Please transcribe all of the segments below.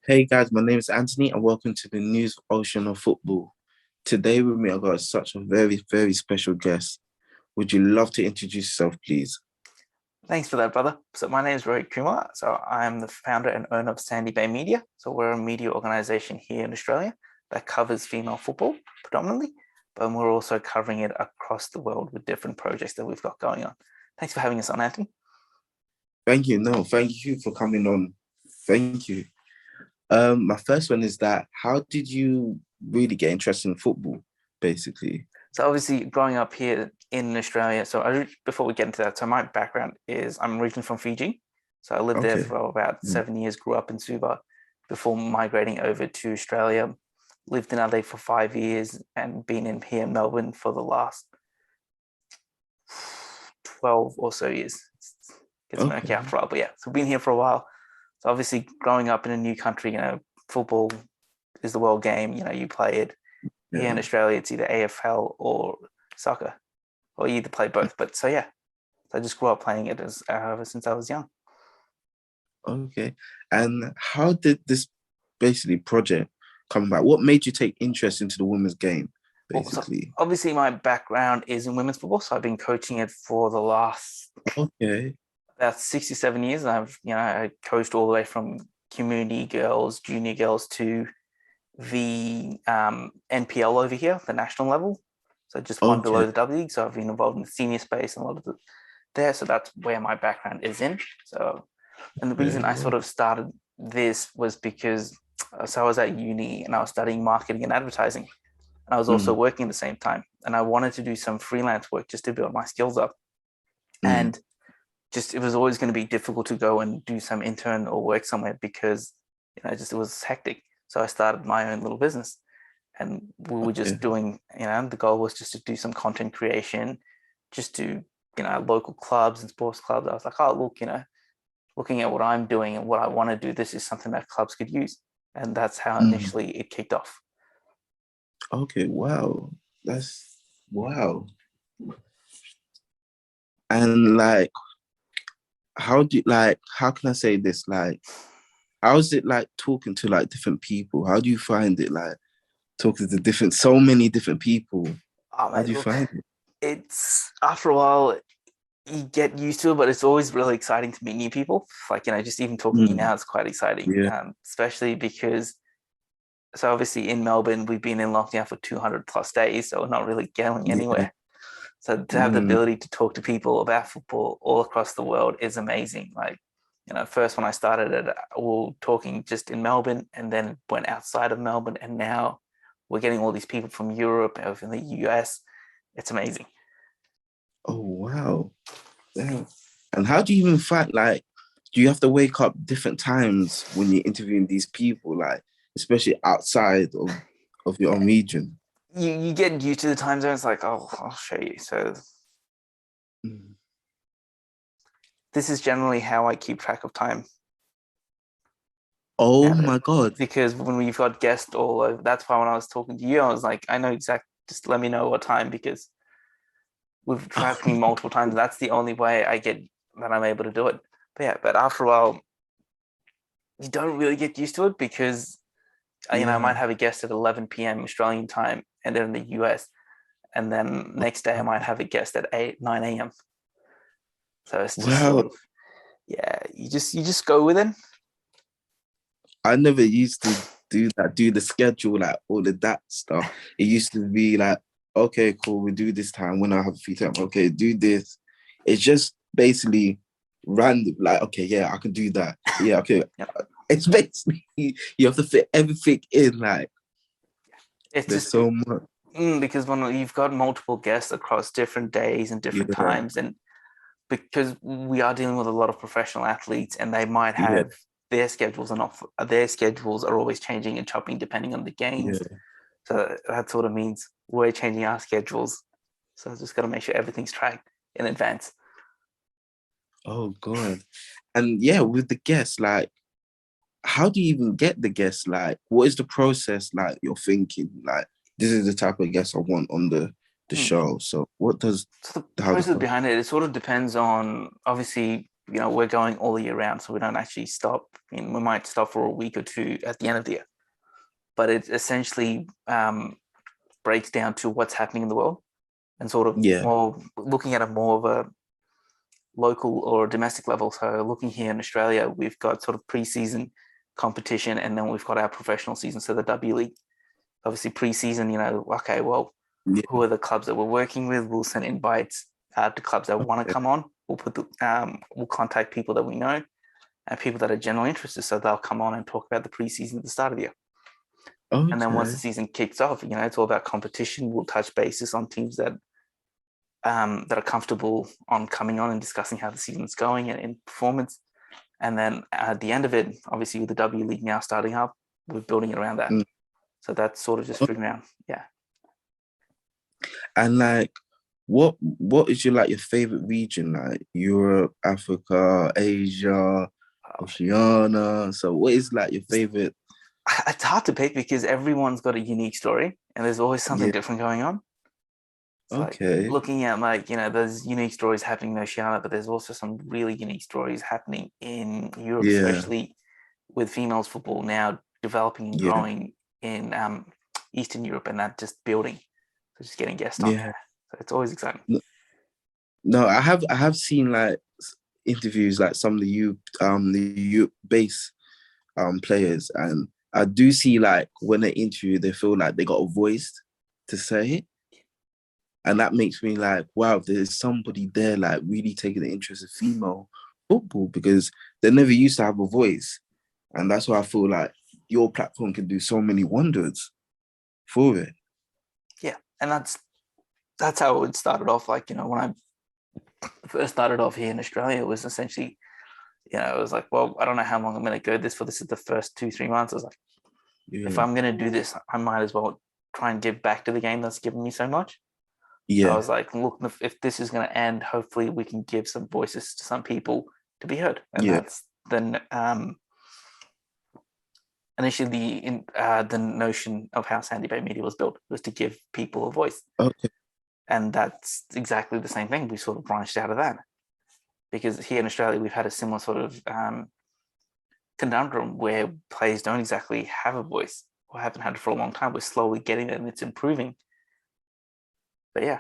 Hey guys, my name is Anthony and welcome to the news of Oceania Football. Today with me, I've got such a very special guest. Would you love to introduce yourself, please? Thanks for that, brother. So my name is Rohit Kumar. So I'm the founder and owner of Sandybay Media. So we're a media organization here in Australia that covers female football predominantly, but we're also covering it across the world with different projects that we've got going on. Thanks for having us on, Anthony. Thank you. No, thank you for coming on. Thank you. My first one is that how did you really get interested in football, basically? So obviously growing up here in Australia, before we get into that, so my background is I'm originally from Fiji. So I lived there Okay. for about 7 years, grew up in Suva before migrating over to Australia, lived in Adelaide for 5 years and been in here in Melbourne for the last 12 or so years. Gets murky after a while, but yeah, so been here for a while. So obviously growing up in a new country, football is the world game, you play it. Here in Australia, it's either AFL or soccer, or you either play both. But so I just grew up playing it ever since I was young. Okay. And how did this basically project come about? What made you take interest into the women's game, basically? So obviously, my background is in women's football, so I've been coaching it for the last about 67 years. I coached all the way from community girls, junior girls to the NPL over here, the national level. So just one below the W League. So I've been involved in the senior space and a lot of there. So that's where my background is in. And the reason I sort of started this was because I was at uni and I was studying marketing and advertising. And I was also working at the same time. And I wanted to do some freelance work just to build my skills up. And it was always going to be difficult to go and do some intern or work somewhere because it was hectic. So I started my own little business and we were just doing, the goal was just to do some content creation, just to, local clubs and sports clubs. I was like, oh, look, looking at what I'm doing and what I want to do, this is something that clubs could use. And that's how initially it kicked off. Okay, wow. Wow. And how can I say this? How is it like talking to different people? How do you find it talking to so many different people? How do you find it? It's after a while you get used to it, but it's always really exciting to meet new people. Just even talking to you now, it's quite exciting, especially because so obviously in Melbourne, we've been in lockdown for 200 plus days, so we're not really going anywhere. So to have the ability to talk to people about football all across the world is amazing. First when I started it, we were talking just in Melbourne and then went outside of Melbourne. And now we're getting all these people from Europe and from the US. It's amazing. Oh, wow. Yeah. And how do you even find, do you have to wake up different times when you're interviewing these people, especially outside of your own region? You get used to the time zones, I'll show you. So this is generally how I keep track of time. Oh my God. Because when we've got guests all over, that's why when I was talking to you, I was like, I know exactly, just let me know what time, because we've tracked me multiple times. That's the only way I'm able to do it. But after a while, you don't really get used to it because I might have a guest at 11 p.m. Australian time and they're in the US. And then next day I might have a guest at 9 a.m. So it's just you just go with it. I never used to do the schedule, all of that stuff. It used to be okay, cool, we do this time when I have free time. Okay, do this. It's just basically random, okay, yeah, I can do that. Yeah, okay. It's basically, you have to fit everything in, there's so much. Because when you've got multiple guests across different days and different times, and because we are dealing with a lot of professional athletes and they might have their schedules their schedules are always changing and chopping depending on the games. So that sort of means we're changing our schedules. So I've just got to make sure everything's tracked in advance. Oh God. And with the guests, how do you even get the guests? What is the process you're thinking? This is the type of guest I want on the show. So what does the process behind it? It sort of depends on, obviously, we're going all year round, so we don't actually stop. We might stop for a week or two at the end of the year, but it essentially breaks down to what's happening in the world and sort of more looking at it more of a local or domestic level. So looking here in Australia, we've got sort of pre-season competition, and then we've got our professional season, so the W League. Obviously pre-season, okay, well, who are the clubs that we're working with? We'll send invites to clubs that want to come on. We'll put we'll contact people that we know and people that are generally interested, so they'll come on and talk about the pre-season at the start of the year. And then once the season kicks off, it's all about competition. We'll touch bases on teams that are comfortable on coming on and discussing how the season's going and in performance. And then at the end of it, obviously with the W League now starting up, we're building it around that. So that's sort of just figuring out, And like, what is your favorite region? Like Europe, Africa, Asia, Oceania. So what is your favorite? It's hard to pick because everyone's got a unique story, and there's always something different going on. It's looking at there's unique stories happening in Oceania, but there's also some really unique stories happening in Europe, especially with females football now developing and growing in Eastern Europe, and that just building. So just getting guests on. So it's always exciting. No, I have seen interviews some of the youth base players, and I do see when they interview, they feel like they got a voice to say it. And that makes me wow, there's somebody there really taking the interest of female football, because they never used to have a voice. And that's why I feel your platform can do so many wonders for it. Yeah, and that's how it started off. When I first started off here in Australia, it was essentially, it was well, I don't know how long I'm going to go this for. This is the first 2-3 months. I was if I'm going to do this, I might as well try and give back to the game that's given me so much. So I was look, if this is going to end, hopefully we can give some voices to some people to be heard. And that's then initially the notion of how Sandybay Media was built, was to give people a voice. Okay. And that's exactly the same thing. We sort of branched out of that, because here in Australia, we've had a similar sort of conundrum where players don't exactly have a voice, or haven't had it for a long time. We're slowly getting it, and it's improving. But and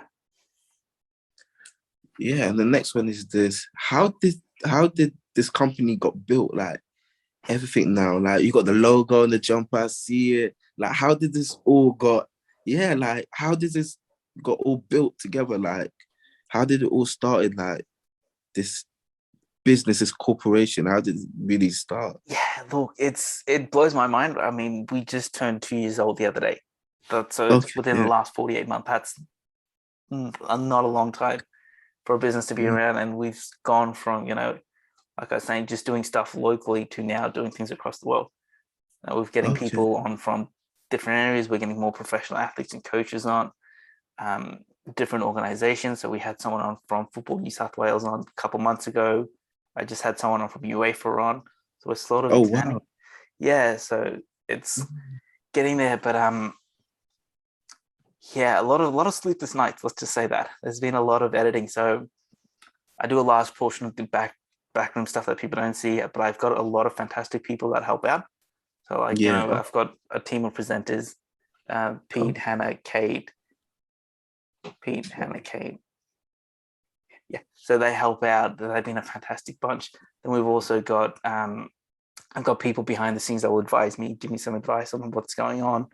the next one is this: how did this company got built? Everything now, you got the logo and the jumper, I see it. How did this all got? How did this got all built together? How did it all started? This business, this corporation, how did it really start? Yeah, look, it blows my mind. I mean, we just turned 2 years old the other day. It's within the last 48 months. That's not a long time for a business to be around, and we've gone from like I was saying, just doing stuff locally to now doing things across the world. We're getting people on from different areas. We're getting more professional athletes and coaches on different organizations. So we had someone on from Football New South Wales on a couple months ago. I just had someone on from UEFA on. So we're sort of expanding. Wow. Yeah, so it's getting there, but a lot of sleepless nights. Let's just say that there's been a lot of editing. So I do a large portion of the backroom stuff that people don't see, but I've got a lot of fantastic people that help out. So I've got a team of presenters, Pete, Hannah, Kate. Yeah, so they help out. They've been a fantastic bunch. Then we've also got I've got people behind the scenes that will advise me, give me some advice on what's going on.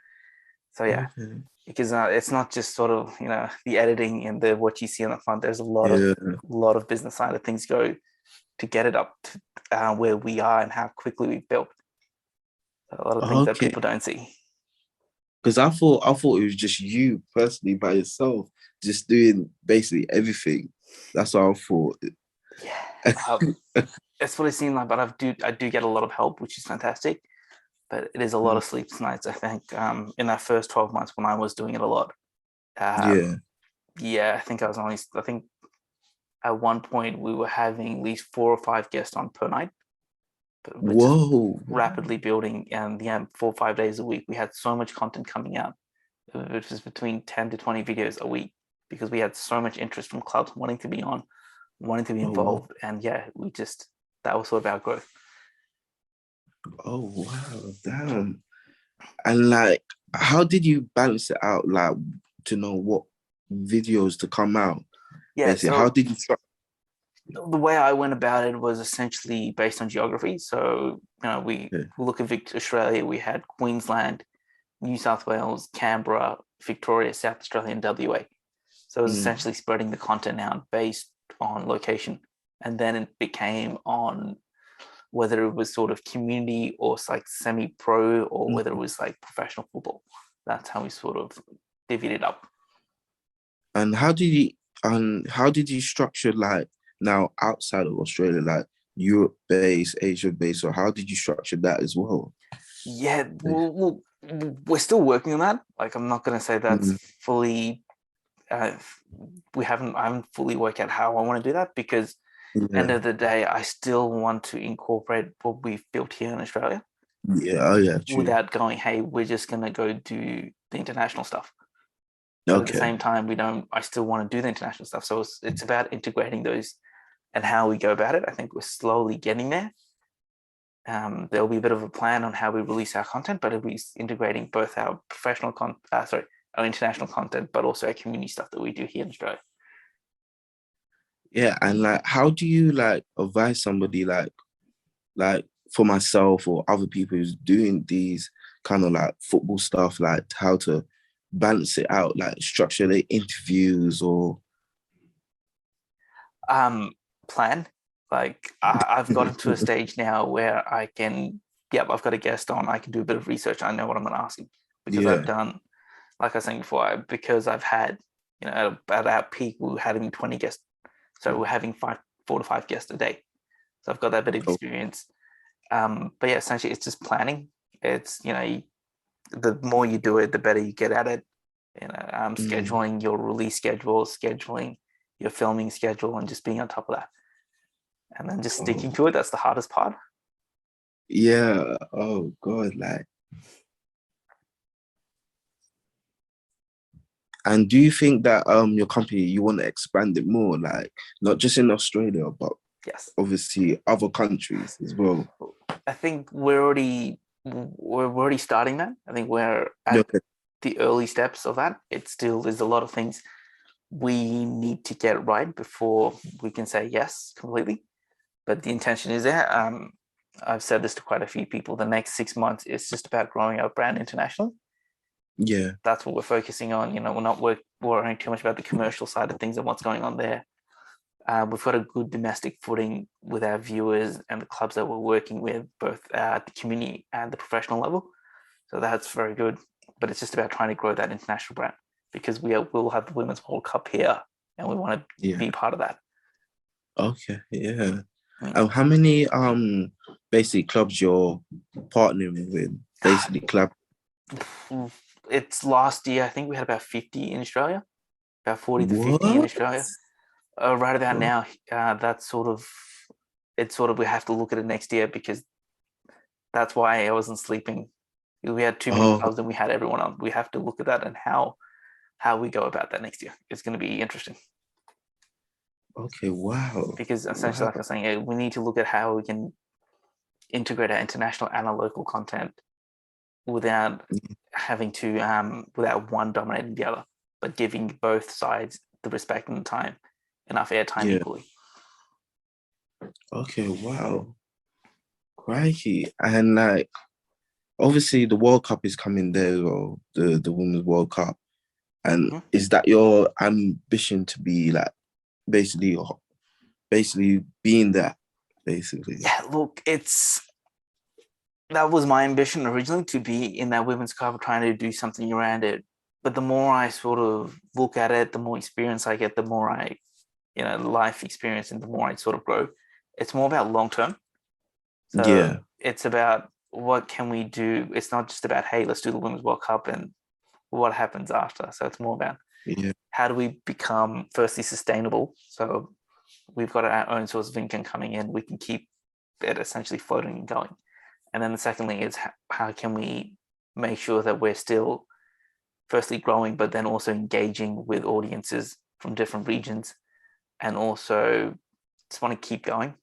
So because it's not just sort of the editing and the what you see on the front. There's a lot of business side of things go to get it up to where we are and how quickly we've built. So a lot of things that people don't see. Because I thought it was just you personally by yourself, just doing basically everything. That's what I thought. Yeah, it's what it seemed like. But I do get a lot of help, which is fantastic. But it is a lot of sleepless nights. I think in that first 12 months when I was doing it a lot. I think I think at one point we were having at least 4 or 5 guests on per night. Whoa! Rapidly building, and 4 or 5 days a week. We had so much content coming out. It was between 10 to 20 videos a week, because we had so much interest from clubs wanting to be on, wanting to be Oh, wow. involved. And yeah, that was sort of our growth. Oh, wow. Damn. And like, how did you balance it out, like, to know what videos to come out? Yeah, Basically, how so did you start? the way I went about it was essentially based on geography. So, we Yeah. look at Australia, we had Queensland, New South Wales, Canberra, Victoria, South Australia, and WA. So it was essentially spreading the content out based on location. And then it became on whether it was sort of community or like semi-pro or whether it was like professional football. That's how we sort of divvied it up. And how did you structure, like, now outside of Australia, like Europe based, Asia based, or how did you structure that as well? Yeah, well, we're still working on that. Like, I'm not going to say that's fully. I haven't fully worked out how I want to do that, because end of the day, I still want to incorporate what we've built here in Australia. Yeah, oh yeah, true. Without going, hey, we're just going to go do the international stuff. But at the same time, I still want to do the international stuff. So it's about integrating those and how we go about it. I think we're slowly getting there. There'll be a bit of a plan on how we release our content, but it'll be integrating both our our international content, but also our community stuff that we do here in Australia. Yeah, and like, how do you like advise somebody like for myself or other people who's doing these kind of like football stuff, like how to balance it out, like structure their interviews or plan. Like, I've gotten to a stage now where I can, I've got a guest on, I can do a bit of research. I know what I'm going to ask him, because I've done, like I was saying before, because I've had, at our peak, we were having 20 guests. So we're having 4 to 5 guests a day. So I've got that bit of experience. But yeah, essentially it's just planning. It's, the more you do it, the better you get at it. Scheduling your release schedule, scheduling your filming schedule, and just being on top of that. And then just sticking to it. That's the hardest part. Yeah. Oh God, like. And do you think that your company, you want to expand it more, like not just in Australia, but yes, obviously other countries as well? I think we're already starting that. I think we're at the early steps of that. There's a lot of things we need to get right before we can say yes completely. But the intention is there. I've said this to quite a few people. The next 6 months is just about growing our brand internationally. Yeah, that's what we're focusing on. We're not worrying too much about the commercial side of things and what's going on there. We've got a good domestic footing with our viewers and the clubs that we're working with, both at the community and the professional level. So that's very good. But it's just about trying to grow that international brand, because we'll have the Women's World Cup here, and we want to be part of that. Okay, yeah. How many basically clubs you're partnering with? Basically, club. It's last year. I think we had about 50 in Australia, about 40 to 50 in Australia. Right about now, that's sort of we have to look at it next year, because that's why I wasn't sleeping. We had too many clubs and we had everyone on. We have to look at that and how we go about that next year. It's going to be interesting. Okay, wow. Because essentially, like I was saying, we need to look at how we can integrate our international and our local content without having to, without one dominating the other, but giving both sides the respect and the time, enough airtime equally. Okay, wow. Crikey. And like, obviously the World Cup is coming there, or the Women's World Cup. And is that your ambition to be like basically being that, basically? Yeah, look, that was my ambition originally, to be in that Women's Cup, trying to do something around it. But the more I sort of look at it, the more experience I get, the more I, life experience, and the more I sort of grow. It's more about long term. So it's about what can we do. It's not just about, hey, let's do the Women's World Cup and what happens after. So it's more about how do we become, firstly, sustainable. So we've got our own source of income coming in. We can keep it essentially floating and going. And then the secondly is how can we make sure that we're still firstly growing, but then also engaging with audiences from different regions, and also just want to keep going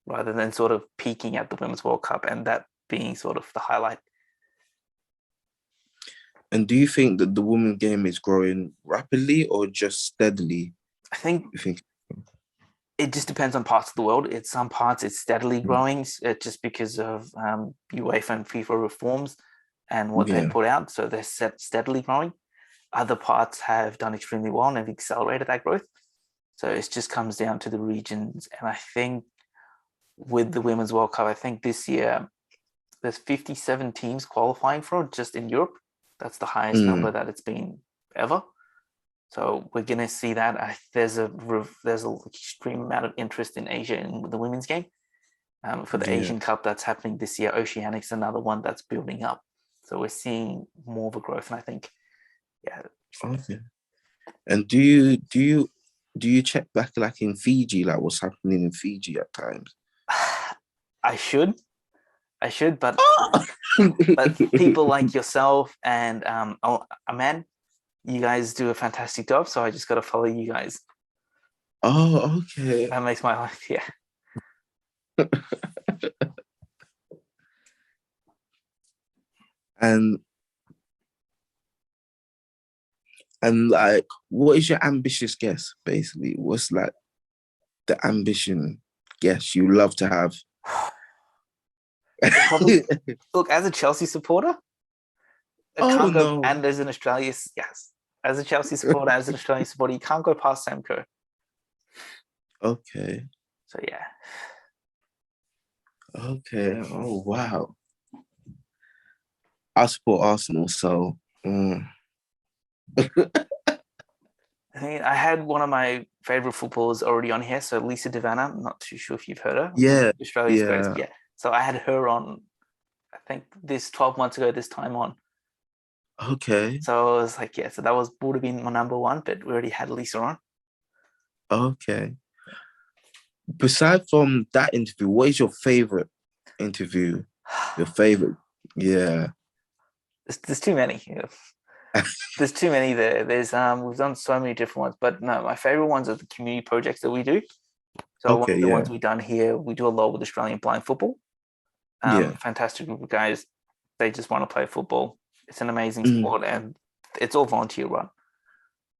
rather than sort of peaking at the Women's World Cup and that being sort of the highlight. And do you think that the women's game is growing rapidly or just steadily? I think you think it just depends on parts of the world. In some parts, it's steadily growing just because of UEFA and FIFA reforms and what they put out. So they're steadily growing. Other parts have done extremely well and have accelerated that growth. So it just comes down to the regions. And I think with the Women's World Cup, I think this year there's 57 teams qualifying for it just in Europe. That's the highest number that it's been ever. So we're going to see that. There's an extreme amount of interest in Asia in the women's game. For the Asian Cup that's happening this year, Oceania's another one that's building up. So we're seeing more of a growth, and I think, Okay. And do you check back like in Fiji, like what's happening in Fiji at times? I should, but but people like yourself and Aman, you guys do a fantastic job, so I just got to follow you guys. Oh, okay. That makes my life, And like, what is your ambitious guess, basically? What's like the ambition guess you love to have? Probably, look, as a Chelsea supporter, and as an Australian, as a Chelsea supporter, as an Australian supporter, you can't go past Sam Kerr. Okay. So yeah. Okay. Oh wow. I support Arsenal, so. I think I had one of my favorite footballers already on here. So Lisa Devanna, I'm not too sure if you've heard her. Yeah. Australia's greatest. Yeah. So I had her on, I think 12 months ago, this time on. Okay. So I was like, so that would have been my number one, but we already had Lisa on. Okay. Besides from that interview, what is your favorite interview? Your favorite? Yeah. There's too many. There's too many there. There's we've done so many different ones, but no, my favorite ones are the community projects that we do. So one of the ones we've done here, we do a lot with Australian blind football. Fantastic group of guys. They just want to play football. It's an amazing sport, and it's all volunteer run.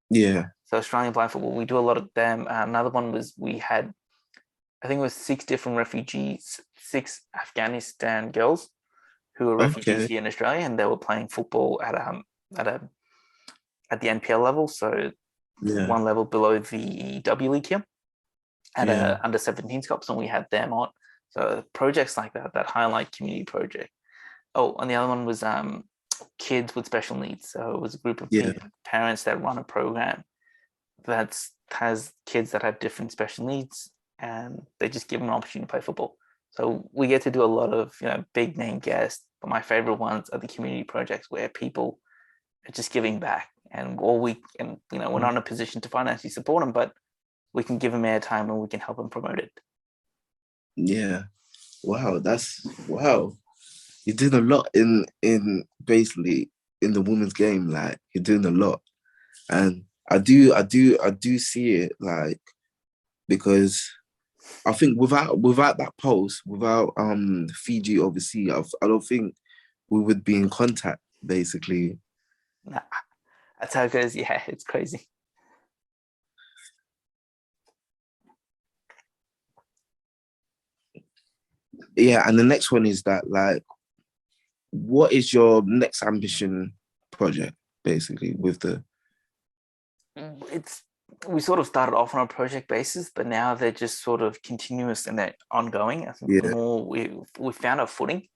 Yeah. So Australian blind football, we do a lot of them. Another one was we had, I think it was 6 different refugees, 6 Afghanistan girls who were refugees here in Australia, and they were playing football at the NPL level, so one level below the W League here, at a under 17s cups, and we had them on. So projects like that highlight community project. Oh, and the other one was kids with special needs. So it was a group of parents that run a program that has kids that have different special needs, and they just give them an opportunity to play football. So we get to do a lot of big name guests, but my favorite ones are the community projects where people are just giving back, and we're not in a position to financially support them, but we can give them airtime and we can help them promote it. Yeah. Wow, wow. You're doing a lot in basically in the women's game. Like, you're doing a lot, and I do see it, like, because I think without that post, without Fiji overseas, I don't think we would be in contact, basically. Nah, that's how it goes. Yeah, it's crazy. Yeah, and the next one is that, like, what is your next ambition project, basically, with the... We sort of started off on a project basis, but now they're just sort of continuous and they're ongoing. I think more we found our footing.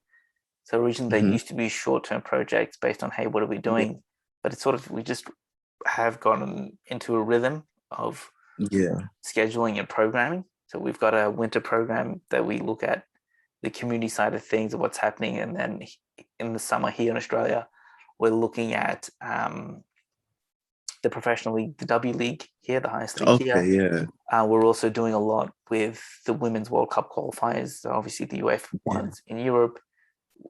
So originally they used to be short-term projects based on, hey, what are we doing? But it's sort of, we just have gotten into a rhythm of scheduling and programming. So we've got a winter program that we look at the community side of things, of what's happening. And then in the summer here in Australia, we're looking at the professional league, the W League here, the highest league here. We're also doing a lot with the Women's World Cup qualifiers. So obviously the UEFA ones in Europe,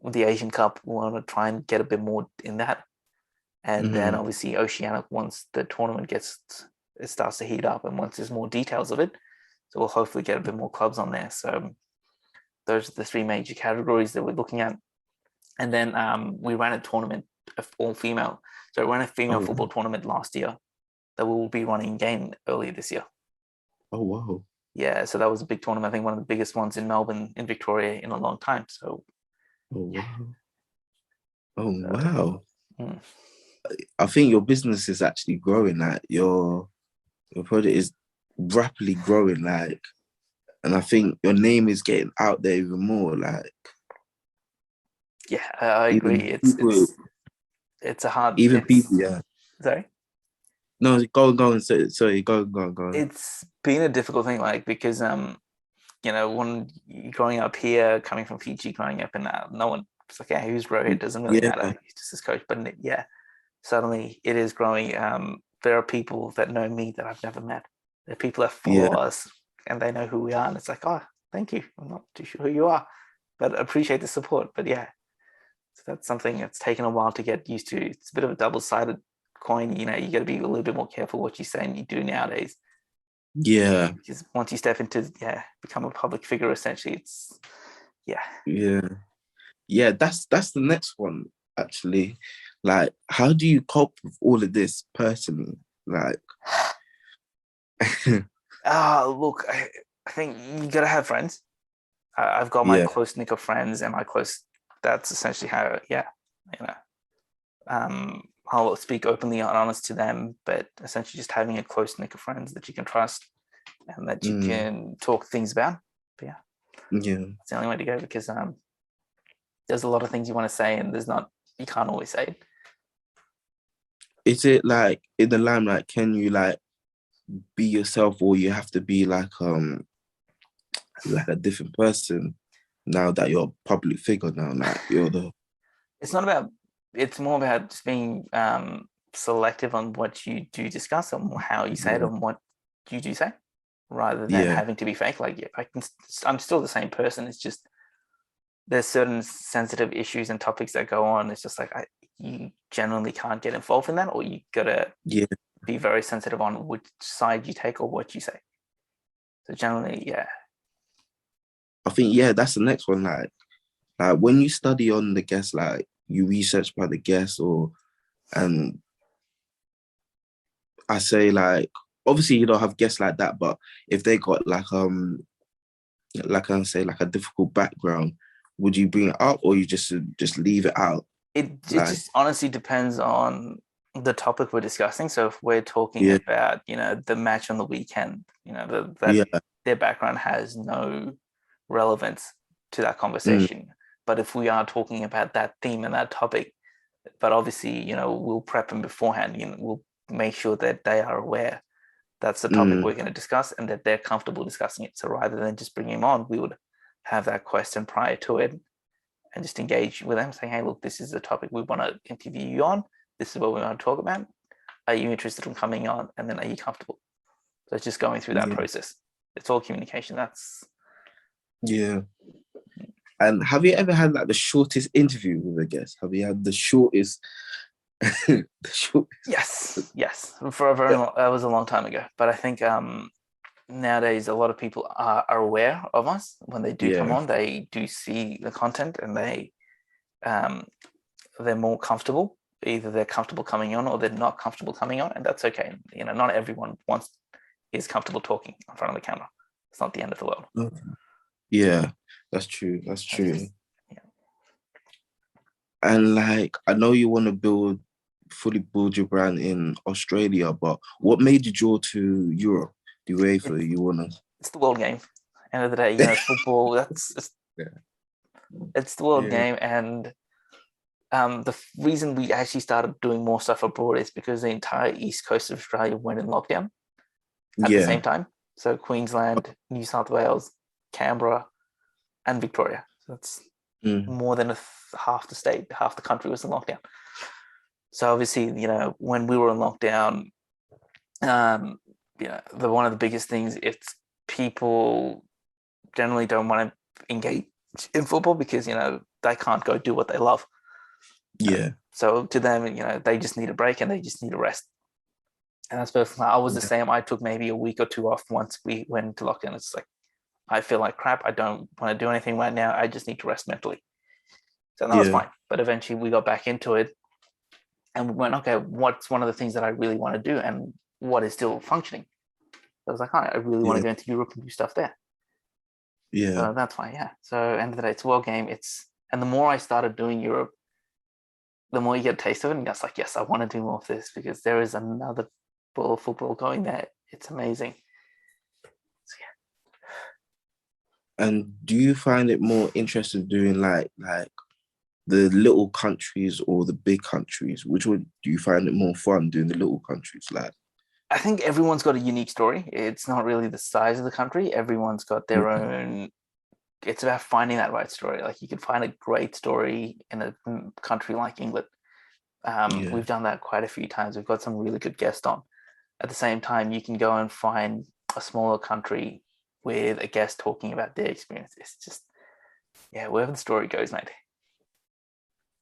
the Asian Cup, we want to try and get a bit more in that. And then obviously Oceania, once the tournament starts to heat up and once there's more details of it. So we'll hopefully get a bit more clubs on there. So those are the three major categories that we're looking at. And then we ran a tournament, all female. So we ran a female football tournament last year that we will be running again earlier this year. Oh, wow. Yeah, so that was a big tournament. I think one of the biggest ones in Melbourne, in Victoria, in a long time. So, Wow. Oh, wow. Mm. I think your business is actually growing. Like your project is rapidly growing. Like, and I think your name is getting out there even more. Like, yeah, I agree. It's a hard. People. Yeah. Sorry. No, go on. Sorry, go on. It's been a difficult thing, like because when you're growing up here, coming from Fiji, growing up in no one. It's like, yeah, who's Rohit? It doesn't really matter. He's just his coach. But yeah, suddenly it is growing. There are people that know me that I've never met. There are people that follow us and they know who we are. And it's like, oh, thank you. I'm not too sure who you are, but I appreciate the support. But yeah, so that's something that's taken a while to get used to. It's a bit of a double-sided coin. You got to be a little bit more careful what you say and you do nowadays. Yeah. Because once you step into, become a public figure, essentially, it's, Yeah, that's the next one, actually. Like, how do you cope with all of this personally? Like, look, I think you got to have friends. I've got my close knit of friends and that's essentially how, I'll speak openly and honest to them, but essentially just having a close knit of friends that you can trust and that you can talk things about. But it's the only way to go, because there's a lot of things you want to say and you can't always say it. Is it like in the limelight, can you like be yourself, or you have to be like a different person now that you're a public figure now? Like It's not about, it's more about just being selective on what you do discuss and how you say it and what you do say, rather than having to be fake. Like, I'm still the same person. It's just there's certain sensitive issues and topics that go on. It's just like you generally can't get involved in that, or you gotta be very sensitive on which side you take or what you say. So generally, I think that's the next one. Like when you study on the guest, like you research by the guest, and I say, like, obviously you don't have guests like that, but if they got like I say, like a difficult background, would you bring it up, or you just leave it out? It just honestly depends on the topic we're discussing. So if we're talking about, the match on the weekend, their background has no relevance to that conversation. But if we are talking about that theme and that topic, but obviously, we'll prep them beforehand. We'll make sure that they are aware that's the topic we're going to discuss and that they're comfortable discussing it. So rather than just bringing them on, we would have that question prior to it and just engage with them, saying, hey, look, this is the topic we want to interview you on. This is what we want to talk about. Are you interested in coming on? And then are you comfortable? So it's just going through that process. It's all communication. And have you ever had like the shortest interview with a guest? Have you had the shortest? Yes. For that was a long time ago. But I think nowadays a lot of people are aware of us. When they do come on, they do see the content and they're more comfortable. Either they're comfortable coming on or they're not comfortable coming on, and that's okay. Not everyone is comfortable talking in front of the camera. It's not the end of the world. Yeah, that's true. And like, I know you want to fully build your brand in Australia, but what made you draw to Europe? The way for you wanna? It's the world game. End of the day, football. It's the world game, and the reason we actually started doing more stuff abroad is because the entire east coast of Australia went in lockdown at the same time. So Queensland, New South Wales, Canberra, and Victoria. So that's more than half the state, half the country was in lockdown. So obviously, when we were in lockdown, one of the biggest things, it's people generally don't want to engage in football because, they can't go do what they love. So to them, they just need a break and they just need a rest. And that's perfect. I was the Yeah. same. I took maybe a week or two off once we went into lockdown. It's like, I feel like crap. I don't want to do anything right now. I just need to rest mentally. So that was Yeah. fine. But eventually we got back into it and we went, okay, what's one of the things that I really want to do and what is still functioning? I was like, I really want to Yeah. go into Europe and do stuff there. Yeah. So that's fine. Yeah. So end of the day, it's a world game. And the more I started doing Europe, the more you get a taste of it. And that's like, yes, I want to do more of this because there is another ball of football going there. It's amazing. So, And do you find it more interesting doing like the little countries or the big countries? Which one do you find it more fun doing the little countries? Like, I think everyone's got a unique story. It's not really the size of the country. Everyone's got their yeah. own. It's about finding that right story. Like you can find a great story in a country like England. Yeah. We've done that quite a few times. We've got some really good guests on. At the same time, you can go and find a smaller country with a guest talking about their experience. It's just, yeah, wherever the story goes, mate.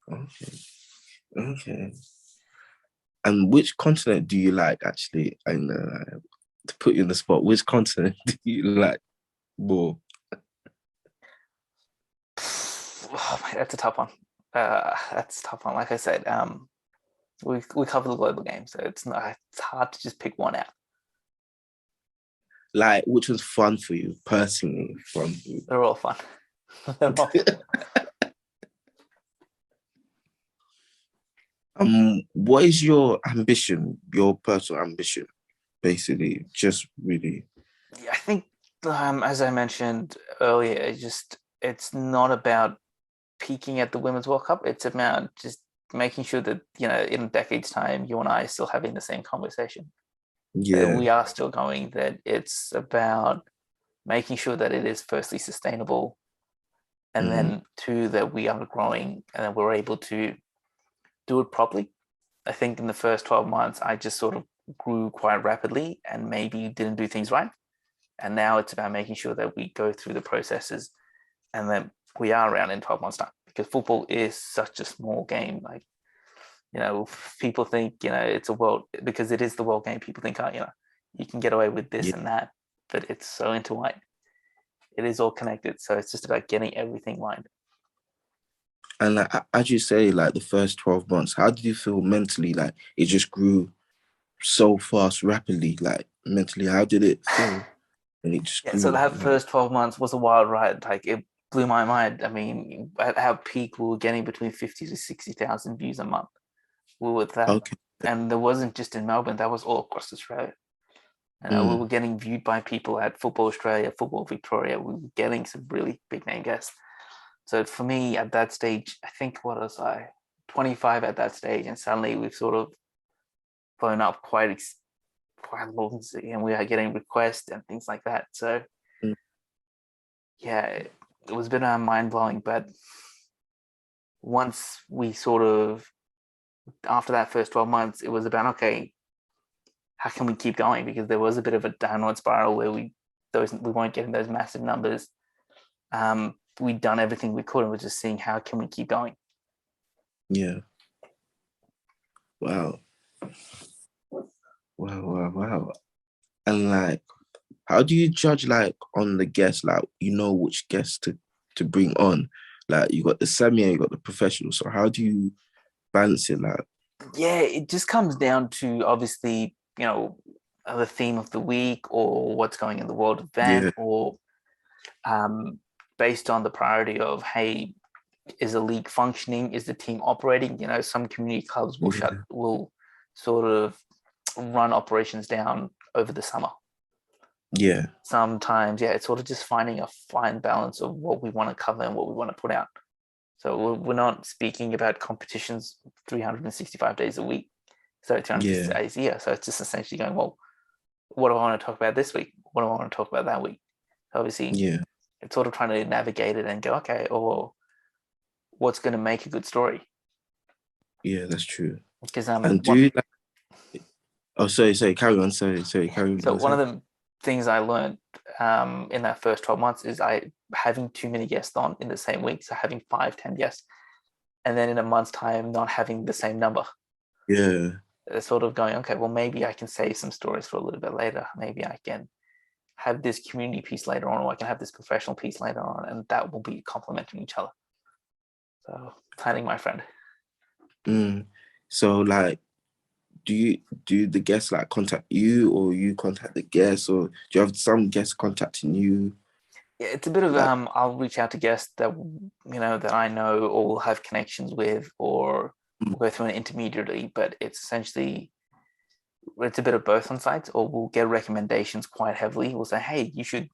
Okay. Okay. And which continent do you like actually? And to put you in the spot, which continent do you like more? Oh, mate, that's a tough one. That's a tough one. Like I said, we cover the global game, so it's hard to just pick one out. Like, which was fun for you personally? Fun for you? They're all fun. They're all fun. What is your ambition? Your personal ambition, basically, just really. Yeah, I think, as I mentioned earlier, it's not about peaking at the Women's World Cup. It's about just making sure that in a decade's time, you and I are still having the same conversation. That Yeah. we are still going. That it's about making sure that it is firstly sustainable, and then two, that we are growing and that we're able to do it properly. I think in the first 12 months, I just sort of grew quite rapidly and maybe didn't do things right. And now it's about making sure that we go through the processes and then we are around in 12 months' time, because football is such a small game. Like, people think, it's a world, because it is the world game. People think, you can get away with this Yeah. and that, but it's so intertwined. It is all connected. So it's just about getting everything lined. And like, as you say, like the first 12 months, how did you feel mentally? Like it just grew so fast, rapidly. Like mentally, how did it feel? And it just Yeah, so grew. that Like, first 12 months was a wild ride. Like it blew my mind. I mean, at our peak, we were getting between 50 to 60,000 views a month. We were that. okay. And there wasn't just in Melbourne, that was all across Australia. We were getting viewed by people at Football Australia, Football Victoria. We were getting some really big name guests. So for me at that stage, I think, what was I, 25 at that stage, and suddenly we've sort of blown up quite long, and we are getting requests and things like that. So Mm. yeah, it was a bit mind blowing. But once we sort of, after that first 12 months, it was about, okay, how can we keep going? Because there was a bit of a downward spiral where we weren't getting those massive numbers. We'd done everything we could and we're just seeing how can we keep going. Yeah. Wow. Wow. And like, how do you judge like on the guests? Like, which guests to bring on? Like, you got the semi and you got the professional. So how do you balance it? Like, Yeah, it just comes down to, obviously, the theme of the week or what's going in the world event, yeah, or based on the priority of, hey, is the league functioning? Is the team operating? Some community clubs will sort of run operations down over the summer. yeah, Sometimes, yeah, it's sort of just finding a fine balance of what we want to cover and what we want to put out. So we're not speaking about competitions 365 days a week, so 360 days a year. So it's just essentially going, well, what do I want to talk about this week? What do I want to talk about that week? Obviously, yeah, it's sort of trying to navigate it and go, okay, or what's going to make a good story? yeah. That's true. Because And do you like? Oh, sorry. Carry on. Sorry. Carry on. so one of the things I learned in that first 12 months is having too many guests on in the same week. So having 5, 10 guests, and then in a month's time, not having the same number. Yeah. sort of going, okay, well, maybe I can save some stories for a little bit later. Maybe I can have this community piece later on, or I can have this professional piece later on, and that will be complementing each other. So planning, my friend. So like, do the guests like contact you, or you contact the guests, or do you have some guests contacting you? Yeah, it's a bit of I'll reach out to guests that that I know or will have connections with, or go through an intermediary, but it's essentially it's a bit of both on sites, or we'll get recommendations quite heavily. We'll say, hey, you should,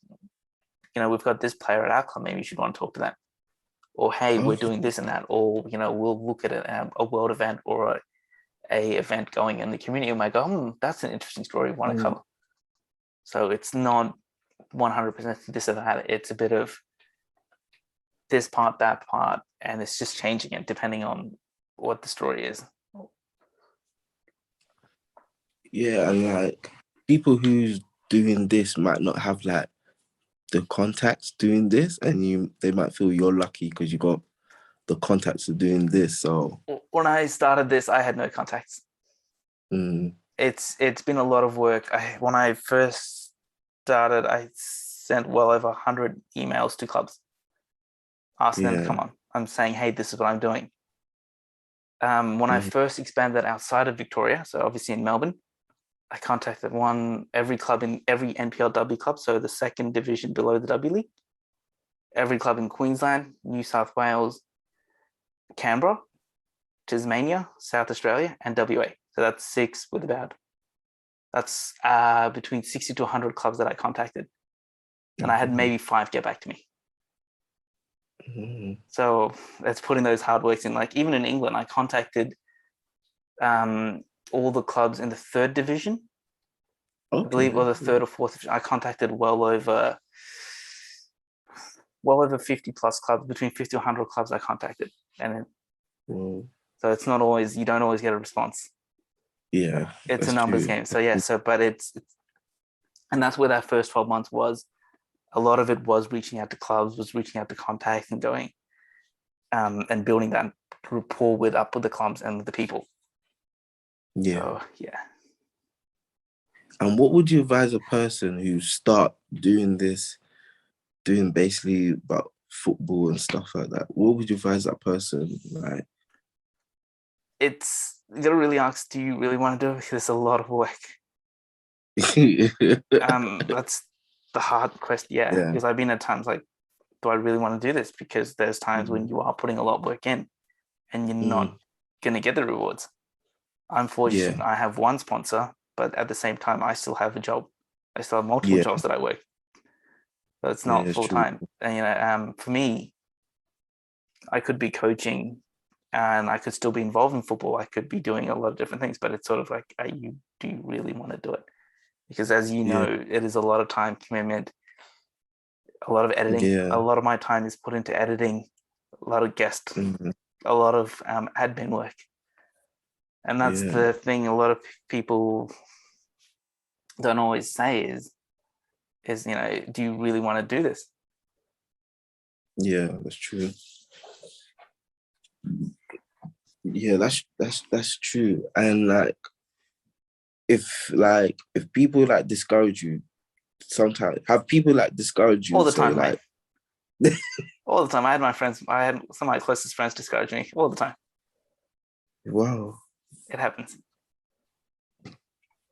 we've got this player at our club, maybe you should want to talk to them. Or hey, we're doing this and that, or we'll look at a world event or a event going in the community, and might go, that's an interesting story we want to cover. So it's not 100% this or that. It's a bit of this part, that part, and it's just changing it depending on what the story is. Yeah, and like people who's doing this might not have like the contacts doing this, and they might feel you're lucky because you got the contacts of doing this. So when I started this, I had no contacts. It's been a lot of work. When I first started, I sent well over 100 emails to clubs asking them to come on. I'm saying, hey, this is what I'm doing. When I first expanded outside of Victoria, so obviously in Melbourne, I contacted every club in every NPLW club, so the second division below the W League, every club in Queensland, New South Wales, Canberra, Tasmania, South Australia, and WA. So that's 6 with that's between 60 to 100 clubs that I contacted. And I had maybe 5 get back to me. So that's putting those hard works in. Like even in England, I contacted all the clubs in the 3rd division. I believe it was the 3rd or 4th division. I contacted well over 50 plus clubs, between 50 to 100 clubs I contacted. And then, so it's not always, you don't always get a response. Yeah. It's a numbers game. So yeah, but it's and that's where that first 12 months was. A lot of it was reaching out to clubs, was reaching out to contacts and going and building that rapport with the clubs and with the people. Yeah. So, yeah. And what would you advise a person who start doing this, doing basically about football and stuff like that? What would you advise that person? Like, you gotta really ask, do you really want to do it? Because it's a lot of work. That's the hard question. Yeah, because I've been at times like, do I really want to do this? Because there's times when you are putting a lot of work in and you're not gonna get the rewards. I'm fortunate I have one sponsor, but at the same time I still have a job. I still have multiple jobs that I work. So it's not full time. And for me, I could be coaching and I could still be involved in football. I could be doing a lot of different things, but it's sort of like, do you really want to do it? Because as you know, it is a lot of time commitment, a lot of editing. A lot of my time is put into editing, a lot of guests, a lot of admin work. And that's the thing a lot of people don't always say is, do you really want to do this? Yeah, that's true. Yeah, that's true. And like if people like discourage you, sometimes have people like discourage you all the time, like all the time. I had some of my closest friends discourage me all the time. Wow. It happens.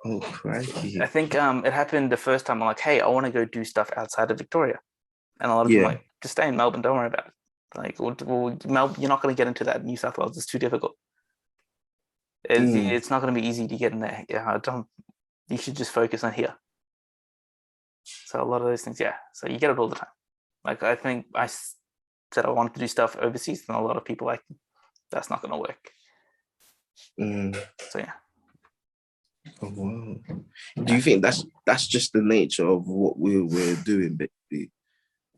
Oh, crikey. I think it happened the first time. I'm like, hey, I want to go do stuff outside of Victoria. And a lot of people are like, just stay in Melbourne, don't worry about it. Like, well, Melbourne, you're not going to get into that. New South Wales, it's too difficult. It's not going to be easy to get in there. You should just focus on here. So a lot of those things, so you get it all the time. Like, I think I said I wanted to do stuff overseas, and a lot of people like, that's not going to work. So yeah. Oh, wow. Do you think that's just the nature of what we're doing, basically?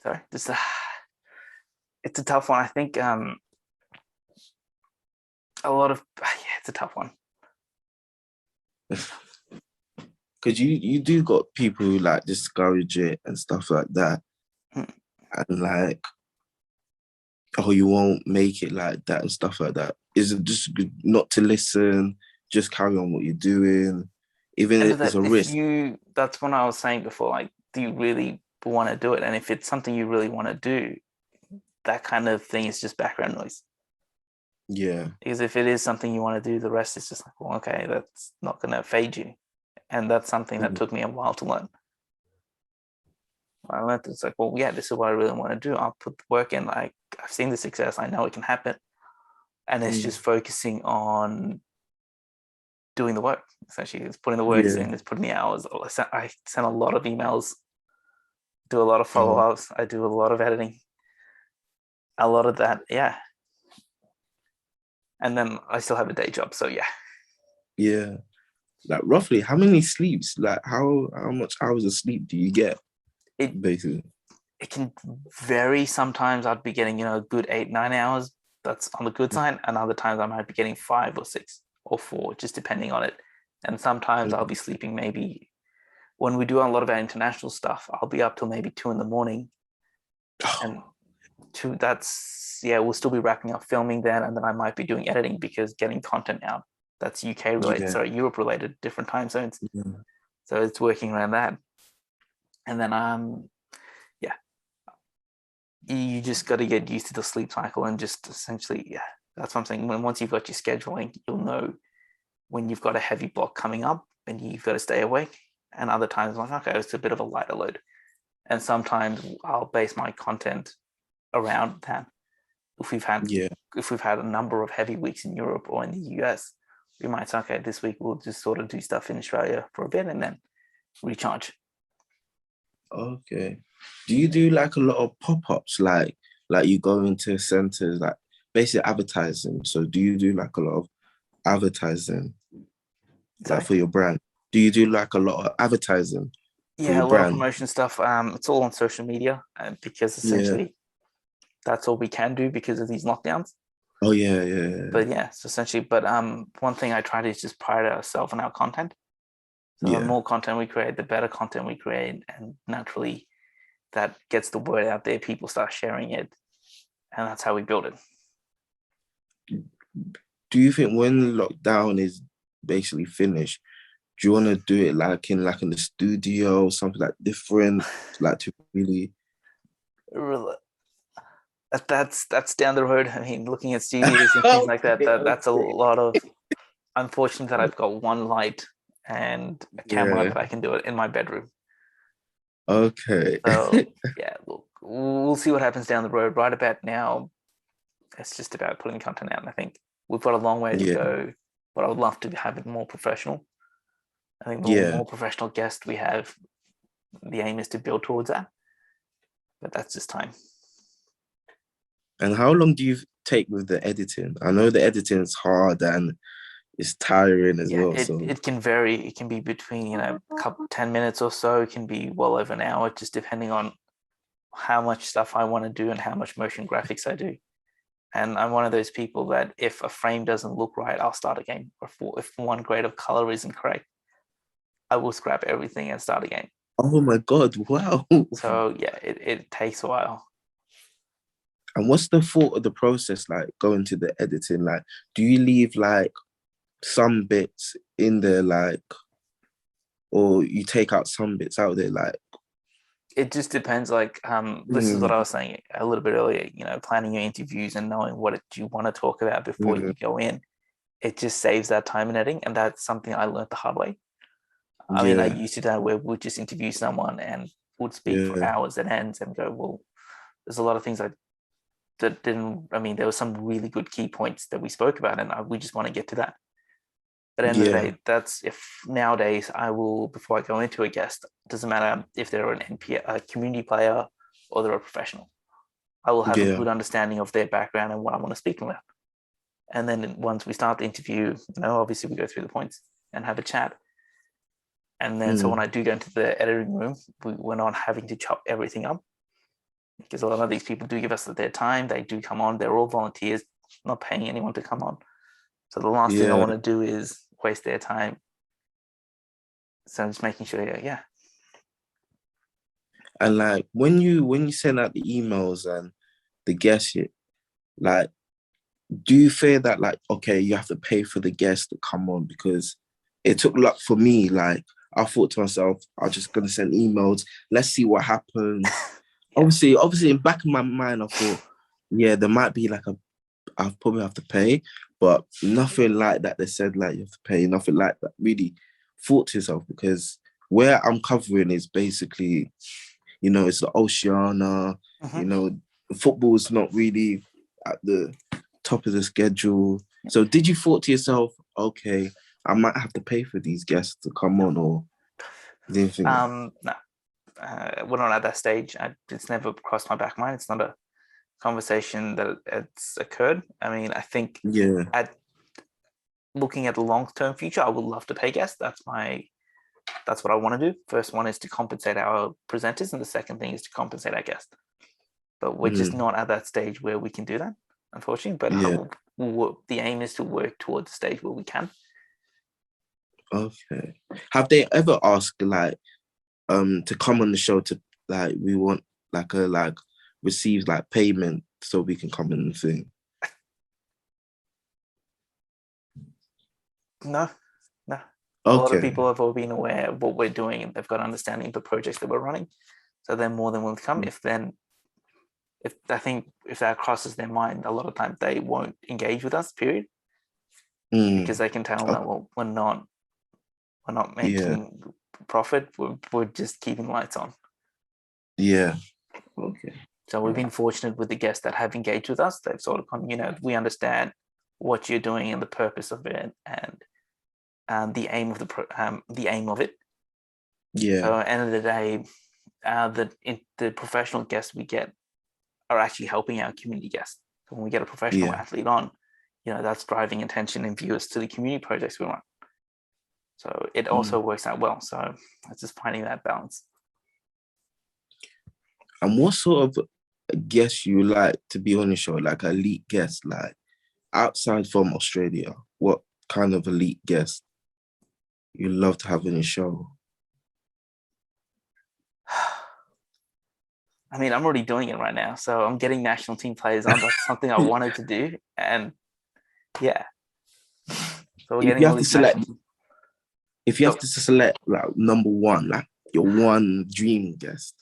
Sorry, it's a tough one. I think a lot of it's a tough one. Because you do got people who like discourage it and stuff like that, and like, oh, you won't make it like that and stuff like that. Is it just good not to listen? just carry on what you're doing, even if it's a risk. That's what I was saying before. Like, do you really want to do it? And if it's something you really want to do, that kind of thing is just background noise. Yeah. Because if it is something you want to do, the rest is just like, well, okay, that's not going to fade you. And that's something that took me a while to learn. I learned it's like, well, yeah, this is what I really want to do. I'll put the work in. Like, I've seen the success. I know it can happen. And it's just focusing on doing the work. Essentially, it's putting the work in, it's putting the hours. I send a lot of emails, do a lot of follow-ups. I do a lot of editing. A lot of that, yeah. And then I still have a day job, so yeah. Yeah. Like, roughly, how many sleeps? Like, how much hours of sleep do you get? Basically, it can vary. Sometimes I'd be getting, a good 8-9 hours. That's on the good side. And other times I might be getting 5 or 6 or 4, just depending on it. And sometimes I'll be sleeping maybe, when we do a lot of our international stuff, I'll be up till maybe 2 in and we'll still be wrapping up filming then, and then I might be doing editing because getting content out that's UK related, sorry, Europe related, different time zones. So it's working around that. And then you just got to get used to the sleep cycle and just essentially, that's what I'm saying. Once you've got your scheduling, you'll know when you've got a heavy block coming up and you've got to stay awake. And other times I'm like, okay, it's a bit of a lighter load. And sometimes I'll base my content around that. If we've had a number of heavy weeks in Europe or in the US, we might say, okay, this week we'll just sort of do stuff in Australia for a bit and then recharge. Okay. Do you do like a lot of pop-ups, like you go into centers, like basically advertising? So do you do like a lot of advertising, like for your brand? Do you do like a lot of advertising for your a lot brand? of promotion stuff. It's all on social media, because essentially that's all we can do because of these lockdowns. Oh yeah. But so essentially, one thing I try to is just pride ourselves on our content. So the more content we create, the better content we create, and naturally that gets the word out there. People start sharing it, and that's how we build it. Do you think when lockdown is basically finished, do you want to do it like in the studio, something like different, like to really? That's down the road. I mean, looking at studios and things like that, that's a lot of. Unfortunate that I've got one light and a camera that I can do it in my bedroom. Okay. So look, we'll see what happens down the road. Right about now, it's just about putting content out. And I think we've got a long way to go, but I would love to have it more professional. I think the more professional guest we have, the aim is to build towards that. But that's just time. And how long do you take with the editing? I know the editing is hard and it's tiring as well. It can vary. It can be between, 10 minutes or so. It can be well over an hour, just depending on how much stuff I want to do and how much motion graphics I do. And I'm one of those people that if a frame doesn't look right, I'll start again. Or if one grade of color isn't correct, I will scrap everything and start again. Oh my God, wow. So it takes a while. And what's the thought of the process like going to the editing? Like, do you leave like some bits in there, like, or you take out some bits out there, like? It just depends. Like, this is what I was saying a little bit earlier, planning your interviews and knowing what you want to talk about before you go in. It just saves that time in editing. And that's something I learned the hard way. I mean, I used to do where we'd just interview someone and would speak for hours at ends and go, well, there's a lot of things that didn't, there were some really good key points that we spoke about and we just want to get to that. But at the end of the day, that's if nowadays I will, before I go into a guest, it doesn't matter if they're a community player or they're a professional. I will have a good understanding of their background and what I want to speak about. And then once we start the interview, obviously we go through the points and have a chat. And then so when I do go into the editing room, we're not having to chop everything up because a lot of these people do give us their time. They do come on. They're all volunteers, not paying anyone to come on. So the last thing I want to do is waste their time. So I'm just making sure, And like when you send out the emails and the guest shit, like do you fear that, like, okay, you have to pay for the guests to come on? Because it took luck for me. Like, I thought to myself, I'm just gonna send emails. Let's see what happens. Yeah. Obviously, in the back of my mind, I thought, yeah, there might be like I'll probably have to pay, but nothing like that. They said like you have to pay. Nothing like that. Really thought to yourself, because where I'm covering is basically, it's the Oceania. Football is not really at the top of the schedule. So did you thought to yourself, okay, I might have to pay for these guests to come on, or didn't think that? No, we're not at that stage. It's never crossed my back mind. It's not a conversation that it's occurred. I mean, I think looking at the long-term future, I would love to pay guests. That's what I want to do. First one is to compensate our presenters, and the second thing is to compensate our guests. But we're just not at that stage where we can do that, unfortunately. But the aim is to work towards the stage where we can. Okay. Have they ever asked like to come on the show to like we want receive like payment so we can come in and sing? No. Okay. A lot of people have all been aware of what we're doing, and they've got understanding of the projects that we're running. So they're more than willing to come. If that crosses their mind, a lot of times they won't engage with us, period. Because they can tell that, well, we're not making profit. We're just keeping lights on. Yeah. Okay. So we've been fortunate with the guests that have engaged with us. They've sort of come, we understand what you're doing and the purpose of it, and the aim of it. Yeah. So at the end of the day, the professional guests we get are actually helping our community guests. So when we get a professional athlete on, that's driving attention and viewers to the community projects we run. So it also works out well. So it's just finding that balance. And what sort of guest you like to be on the show, like an elite guest, like outside from Australia? What kind of elite guest you love to have in the show? I mean, I'm already doing it right now. So I'm getting national team players on. That's something I wanted to do. And yeah. So we're getting all these if you have to select like number one, like your one dream guest.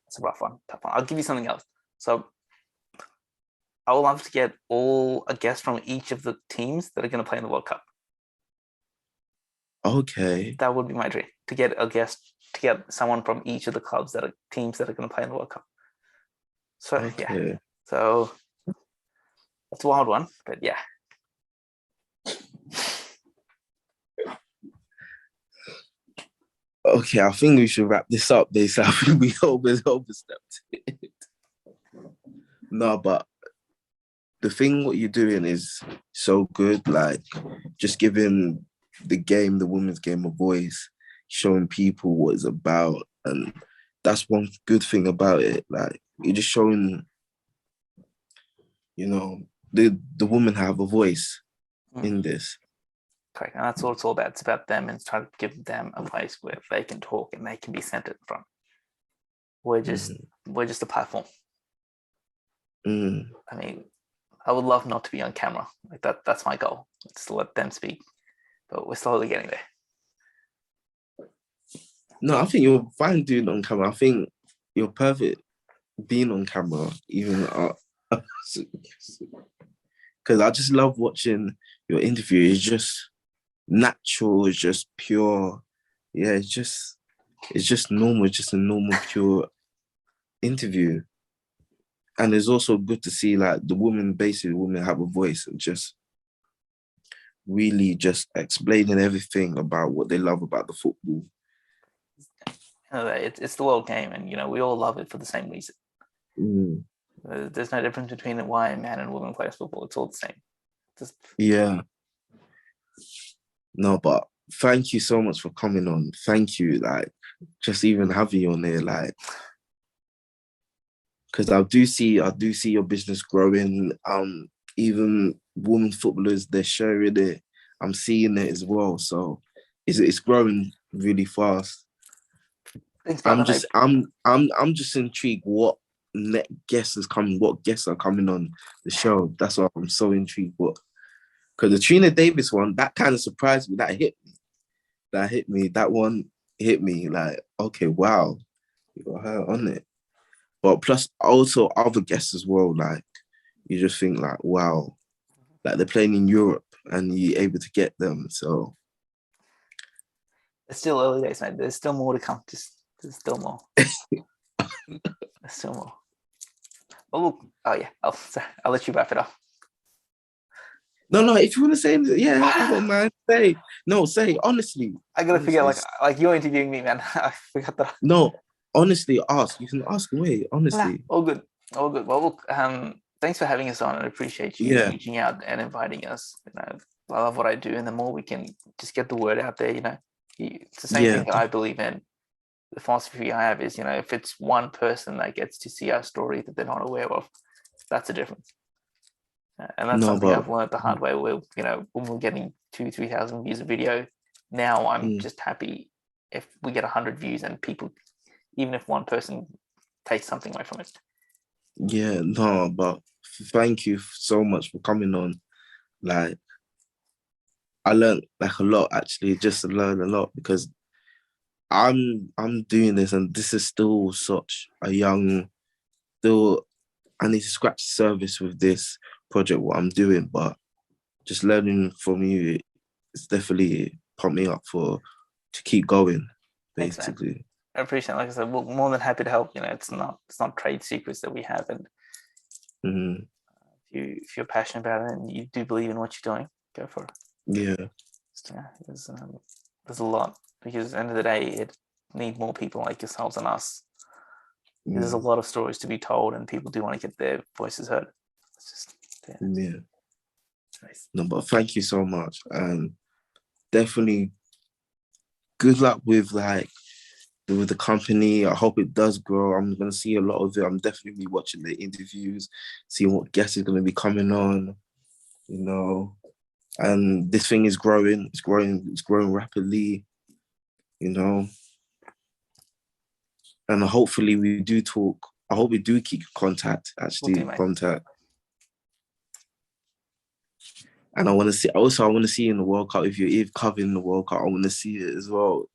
It's a rough one, tough one. I'll give you something else. So I would love to get a guest from each of the teams that are going to play in the World Cup. Okay. That would be my dream, to get someone from each of the teams that are going to play in the World Cup. So yeah. So that's a wild one, but yeah. Okay, I think we should wrap this up, basically. I think we overstepped it. No, but the thing what you're doing is so good, like just giving the women's game, a voice, showing people what it's about. And that's one good thing about it. Like, you're just showing, the women have a voice in this. Correct. And that's what it's all about. It's about them, and trying to give them a place where they can talk and they can be centered from. We're just a platform. I mean, I would love not to be on camera. Like that's my goal. Just to let them speak. But we're slowly getting there. No, I think you're fine doing it on camera. I think you're perfect being on camera, even because I just love watching your interview. It's just natural, it's just pure. Yeah, it's just normal, just a normal, pure interview. And it's also good to see like the women have a voice and just really just explaining everything about what they love about the football. It's the world game, and we all love it for the same reason. There's no difference between why a man and woman plays football. It's all the same. Yeah. No, but thank you so much for coming on. Thank you, like, just even having you on there, like, because I do see your business growing. Even women footballers, they're sharing it. I'm seeing it as well. So it's growing really fast. Thanks, I'm just intrigued. What guests is coming, what guests are coming on the show. That's why I'm so intrigued. Because the Trina Davis one, that kind of surprised me. That hit me. That one hit me. Like, okay, wow, you got her on it. But plus also other guests as well. Like, you just think like, wow, like they're playing in Europe and you're able to get them. So it's still early days, mate. There's still more to come. There's still more. There's still more. Oh, look. Oh yeah. I'll let you wrap it up. No. If you want to say anything, yeah, I don't mind. Say honestly. I gotta figure like you're interviewing me, man. I forgot that. No, honestly, ask. You can ask away. Honestly, all good. Well, look. Thanks for having us on. I appreciate you reaching out and inviting us. You know, I love what I do, and the more we can just get the word out there, you know, it's the same thing that I believe in. The philosophy I have is, you know, if it's one person that gets to see our story that they're not aware of, that's a difference. And that's something I've learned the hard way. Where, you know, when we're getting 2,000-3,000 views a video, now I'm just happy if we get 100 views and people, even if one person takes something away from it. Yeah, no, but thank you so much for coming on. Like, I learned like a lot actually, just to learn a lot, because I'm doing this and this is still such a young, still I need to scratch the surface with this project, what I'm doing, but just learning from you, it's definitely pumped me up to keep going, basically. Thanks, I appreciate it. Like I said, we're more than happy to help. You know, it's not trade secrets that we have, and if you're passionate about it and you do believe in what you're doing, go for it. Yeah. There's a lot, because at the end of the day, it need more people like yourselves and us. There's a lot of stories to be told, and people do want to get their voices heard. It's just Nice. No, but thank you so much, and definitely good luck with the company. I hope it does grow. I'm gonna see a lot of it. I'm definitely watching the interviews, seeing what guests is gonna be coming on, you know. And this thing is growing. It's growing rapidly, you know. And hopefully we do talk. I hope we do keep contact. Contact. And I want to see. Also, I want to see in the World Cup. If you're covering the World Cup, I want to see it as well.